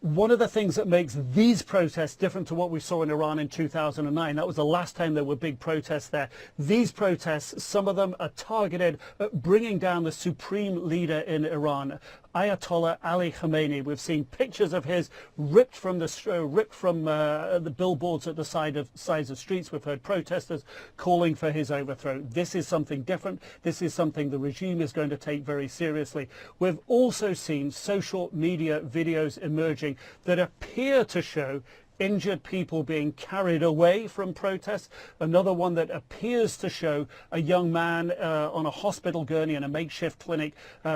One of the things that makes these protests different to what we saw in Iran in 2009, that was the last time there were big protests there. These protests, some of them are targeted at bringing down the supreme leader in Iran, Ayatollah Ali Khamenei. We've seen pictures of his ripped from the billboards at the sides of streets. We've heard protesters calling for his overthrow. This is something different. This is something the regime is going to take very seriously. We've also seen social media videos emerging that appear to show injured people being carried away from protests. Another one that appears to show a young man on a hospital gurney in a makeshift clinic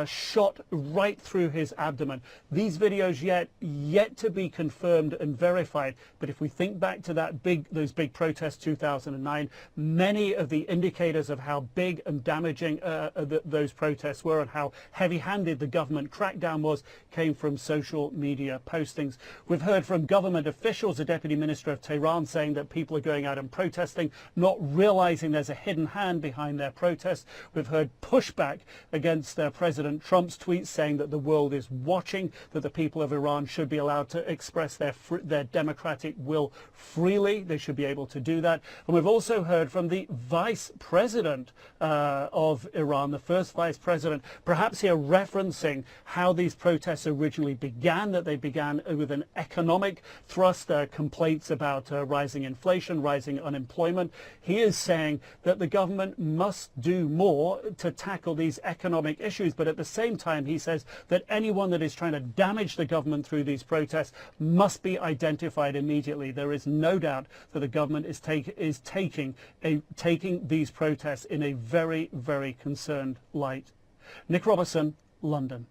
shot right through his abdomen. These videos yet to be confirmed and verified. But if we think back to those big protests 2009, many of the indicators of how big and damaging those protests were and how heavy-handed the government crackdown was came from social media postings. We've heard from government officials, the Deputy Minister of Tehran, saying that people are going out and protesting, not realizing there's a hidden hand behind their protests. We've heard pushback against President Trump's tweets saying that the world is watching, that the people of Iran should be allowed to express their democratic will freely. They should be able to do that. And we've also heard from the Vice President of Iran, the first Vice President, perhaps here referencing how these protests originally began, that they began with an economic thrust, complaints about rising inflation, rising unemployment. He is saying that the government must do more to tackle these economic issues, but at the same time he says that anyone that is trying to damage the government through these protests must be identified immediately. There is no doubt that the government is taking these protests in a very, very concerned light. Nick Robertson, London.